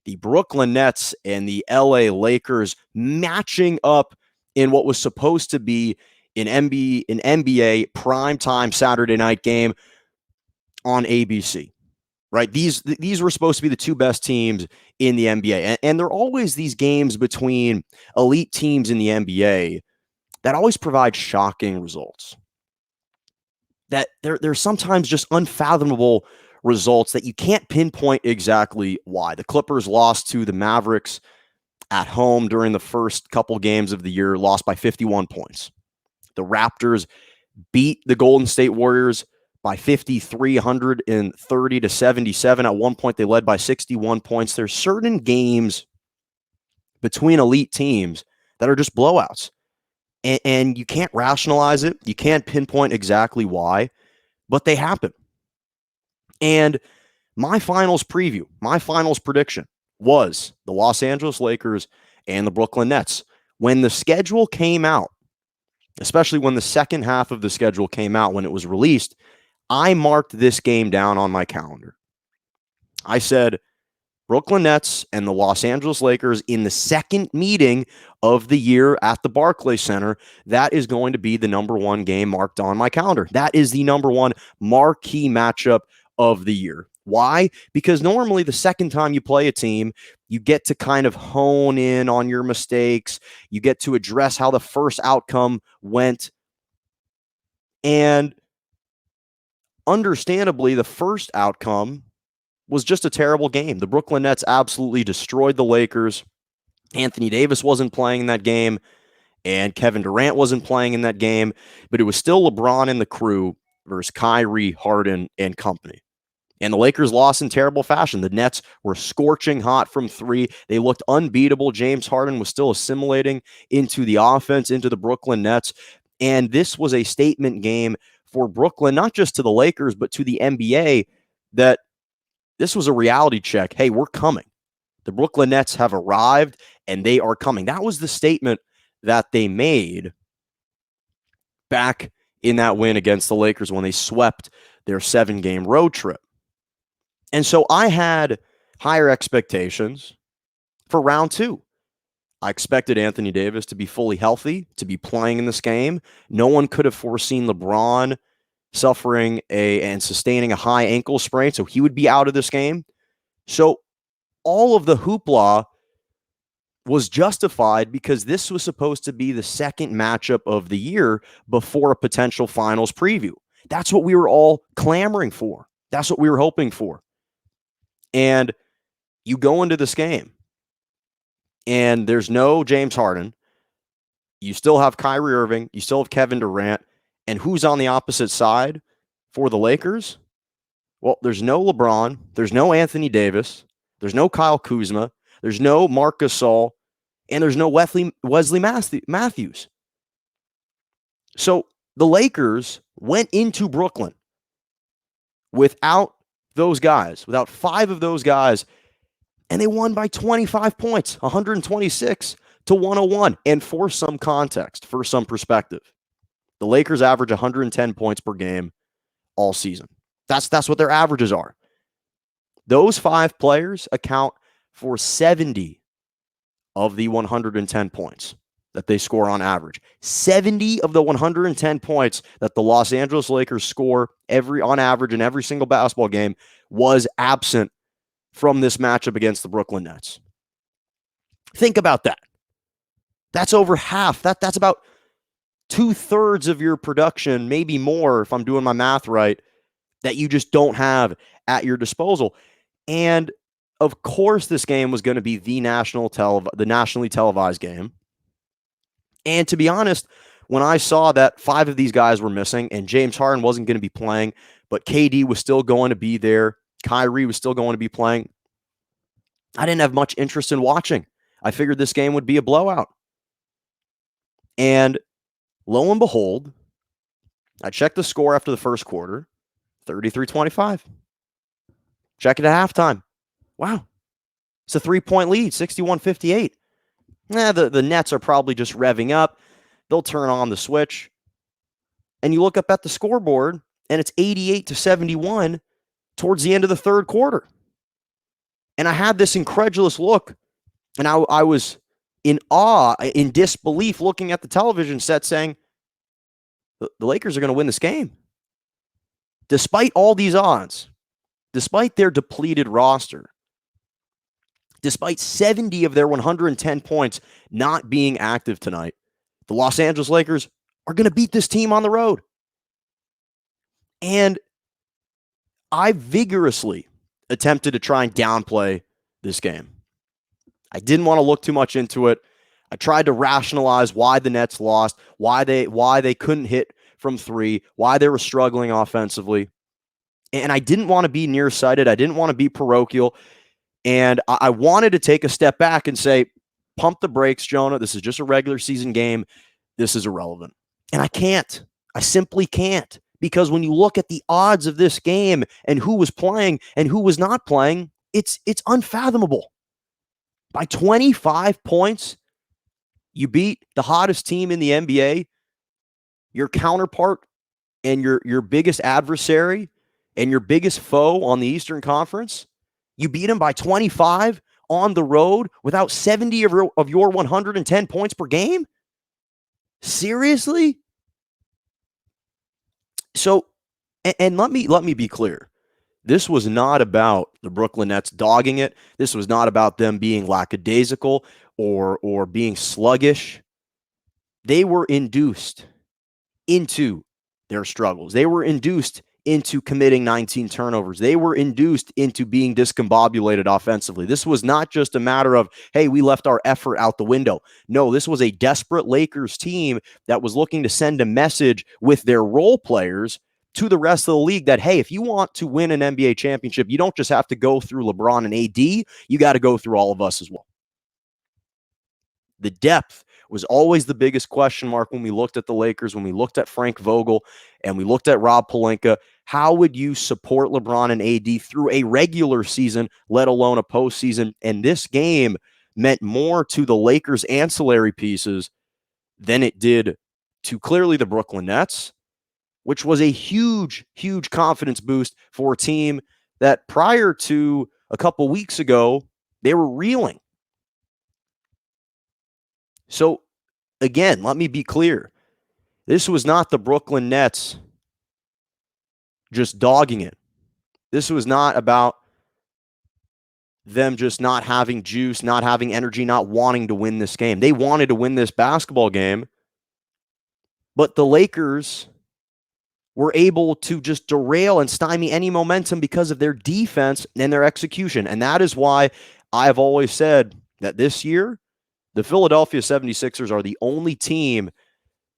the Brooklyn Nets and the LA Lakers matching up in what was supposed to be an NBA primetime Saturday night game on ABC. Right? These were supposed to be the two best teams in the NBA. And there are always these games between elite teams in the NBA that always provide shocking results. That there's sometimes just unfathomable results that you can't pinpoint exactly why. The Clippers lost to the Mavericks at home during the first couple games of the year, lost by 51 points. The Raptors beat the Golden State Warriors by 53, 130 to 77. At one point, they led by 61 points. There's certain games between elite teams that are just blowouts. And you can't rationalize it. You can't pinpoint exactly why, but they happen. And my finals preview, my finals prediction was the Los Angeles Lakers and the Brooklyn Nets. When the schedule came out, especially when the second half of the schedule came out, when it was released, I marked this game down on my calendar. I said, Brooklyn Nets and the Los Angeles Lakers in the second meeting of the year at the Barclays Center. That is going to be the number one game marked on my calendar. That is the number one marquee matchup of the year. Why? Because normally the second time you play a team, you get to kind of hone in on your mistakes. You get to address how the first outcome went. And understandably, the first outcome was just a terrible game. The Brooklyn Nets absolutely destroyed the Lakers. Anthony Davis wasn't playing in that game, and Kevin Durant wasn't playing in that game, but it was still LeBron and the crew versus Kyrie, Harden, and company. And the Lakers lost in terrible fashion. The Nets were scorching hot from three. They looked unbeatable. James Harden was still assimilating into the offense, into the Brooklyn Nets. And this was a statement game for Brooklyn, not just to the Lakers, but to the NBA, that this was a reality check. Hey, we're coming. The Brooklyn Nets have arrived, and they are coming. That was the statement that they made back in that win against the Lakers when they swept their 7-game road trip. And so I had higher expectations for round two. I expected Anthony Davis to be fully healthy, to be playing in this game. No one could have foreseen LeBron suffering and sustaining a high ankle sprain, so he would be out of this game. So all of the hoopla was justified because this was supposed to be the second matchup of the year before a potential finals preview. That's what we were all clamoring for. That's what we were hoping for. And you go into this game, and there's no James Harden. You still have Kyrie Irving. You still have Kevin Durant. And who's on the opposite side for the Lakers? Well, there's no LeBron. There's no Anthony Davis. There's no Kyle Kuzma. There's no Marc Gasol. And there's no Wesley Matthews. So the Lakers went into Brooklyn without those guys, without 5 of those guys, and they won by 25 points, 126 to 101. And for some context, for some perspective, the Lakers average 110 points per game all season. That's what their averages are. Those 5 players account for 70 of the 110 points that they score on average. 70 of the 110 points that the Los Angeles Lakers score on average in every single basketball game was absent from this matchup against the Brooklyn Nets. Think about that. That's over half. That's about 2/3 of your production, maybe more if I'm doing my math right, that you just don't have at your disposal. And of course, this game was going to be the nationally televised game. And to be honest, when I saw that 5 of these guys were missing and James Harden wasn't going to be playing, but KD was still going to be there, Kyrie was still going to be playing, I didn't have much interest in watching. I figured this game would be a blowout. And lo and behold, I checked the score after the first quarter, 33-25. Check it at halftime. Wow. It's a 3-point lead, 61-58. The Nets are probably just revving up. They'll turn on the switch. And you look up at the scoreboard, and it's 88-71 towards the end of the third quarter. And I had this incredulous look, and I was in awe, in disbelief, looking at the television set saying, the Lakers are going to win this game. Despite all these odds, despite their depleted roster, despite 70 of their 110 points not being active tonight, the Los Angeles Lakers are going to beat this team on the road. And I vigorously attempted to try and downplay this game. I didn't want to look too much into it. I tried to rationalize why the Nets lost, why they couldn't hit from three, why they were struggling offensively. And I didn't want to be nearsighted. I didn't want to be parochial. And I wanted to take a step back and say, pump the brakes, Jonah. This is just a regular season game. This is irrelevant. And I can't. I simply can't. Because when you look at the odds of this game and who was playing and who was not playing, it's unfathomable. By 25 points, you beat the hottest team in the NBA, your counterpart and your biggest adversary and your biggest foe on the Eastern Conference. You beat him by 25 on the road without 70 of your 110 points per game? Seriously? So, and let me be clear. This was not about the Brooklyn Nets dogging it. This was not about them being lackadaisical or being sluggish. They were induced into their struggles. They were induced into committing 19 turnovers. They were induced into being discombobulated offensively. This was not just a matter of, hey, we left our effort out the window. No, this was a desperate Lakers team that was looking to send a message with their role players to the rest of the league that, hey, if you want to win an NBA championship, you don't just have to go through LeBron and AD, you got to go through all of us as well. The depth was always the biggest question mark when we looked at the Lakers, when we looked at Frank Vogel and we looked at Rob Pelinka. How would you support LeBron and AD through a regular season, let alone a postseason? And this game meant more to the Lakers' ancillary pieces than it did to clearly the Brooklyn Nets, which was a huge, huge confidence boost for a team that prior to a couple weeks ago, they were reeling. So, again, let me be clear. This was not the Brooklyn Nets just dogging it. This was not about them just not having juice, not having energy, not wanting to win this game. They wanted to win this basketball game, but the Lakers were able to just derail and stymie any momentum because of their defense and their execution. And that is why I've always said that this year, the Philadelphia 76ers are the only team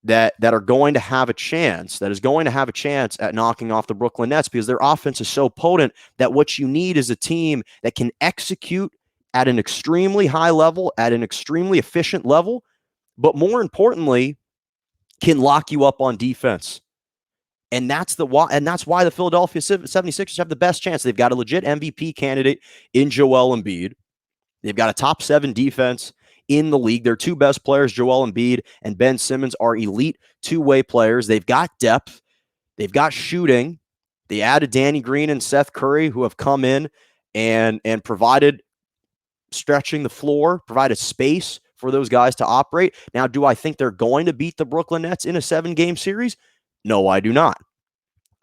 that are going to have a chance, that is going to have a chance at knocking off the Brooklyn Nets, because their offense is so potent that what you need is a team that can execute at an extremely high level, at an extremely efficient level, but more importantly, can lock you up on defense. And that's why the Philadelphia 76ers have the best chance. They've got a legit MVP candidate in Joel Embiid. They've got a top 7 defense in the league. Their two best players, Joel Embiid and Ben Simmons, are elite two-way players. They've got depth. They've got shooting. They added Danny Green and Seth Curry, who have come in and provided stretching the floor, provided space for those guys to operate. Now, do I think they're going to beat the Brooklyn Nets in a 7-game series? No, I do not.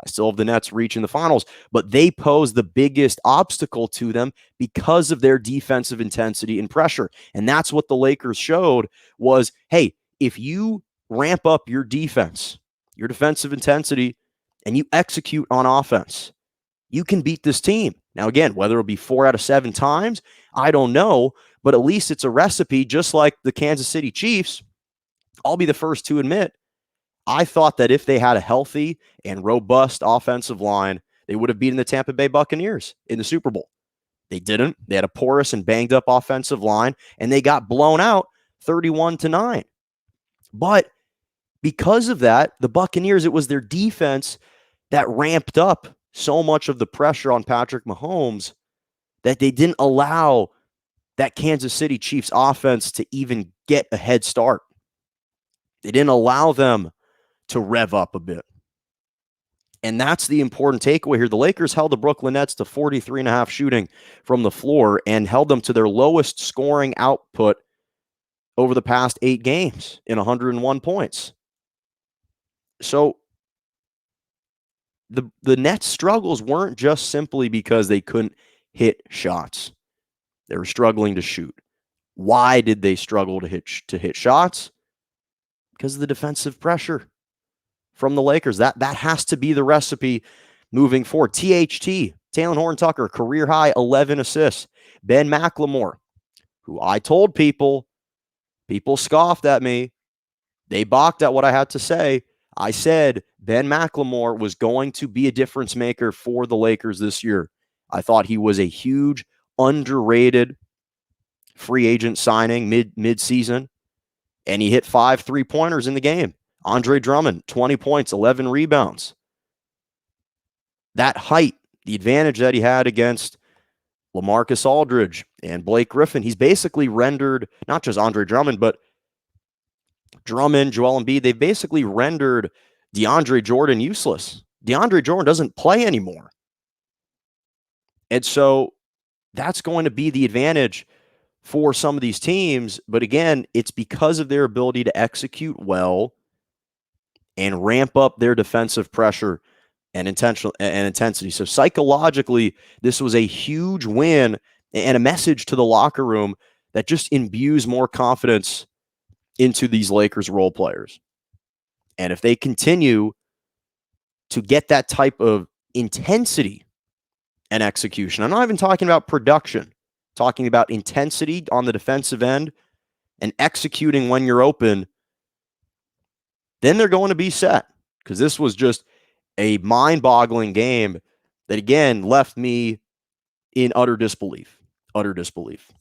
I still have the Nets reaching the finals, but they pose the biggest obstacle to them because of their defensive intensity and pressure. And that's what the Lakers showed was, hey, if you ramp up your defense, your defensive intensity, and you execute on offense, you can beat this team. Now, again, whether it'll be 4 out of 7 times, I don't know, but at least it's a recipe, just like the Kansas City Chiefs. I'll be the first to admit, I thought that if they had a healthy and robust offensive line, they would have beaten the Tampa Bay Buccaneers in the Super Bowl. They didn't. They had a porous and banged up offensive line, and they got blown out 31-9. But because of that, the Buccaneers, it was their defense that ramped up so much of the pressure on Patrick Mahomes that they didn't allow that Kansas City Chiefs offense to even get a head start. They didn't allow them to rev up a bit. And that's the important takeaway here. The Lakers held the Brooklyn Nets to 43.5 shooting from the floor and held them to their lowest scoring output over the past 8 games in 101 points. So the Nets' struggles weren't just simply because they couldn't hit shots. They were struggling to shoot. Why did they struggle to hit shots? Because of the defensive pressure from the Lakers. That has to be the recipe moving forward. THT, Talen Horton-Tucker, career high 11 assists. Ben McLemore, who I told people scoffed at me. They balked at what I had to say. I said Ben McLemore was going to be a difference maker for the Lakers this year. I thought he was a huge, underrated free agent signing mid-season, and he hit 5 3-pointers in the game. Andre Drummond, 20 points, 11 rebounds. That height, the advantage that he had against LaMarcus Aldridge and Blake Griffin, he's basically rendered not just Andre Drummond, but Drummond, Joel Embiid, they've basically rendered DeAndre Jordan useless. DeAndre Jordan doesn't play anymore. And so that's going to be the advantage for some of these teams. But again, it's because of their ability to execute well and ramp up their defensive pressure and intensity. So psychologically, this was a huge win and a message to the locker room that just imbues more confidence into these Lakers role players. And if they continue to get that type of intensity and execution, I'm not even talking about production, talking about intensity on the defensive end and executing when you're open, then they're going to be set. Because this was just a mind-boggling game that, again, left me in utter disbelief. Utter disbelief.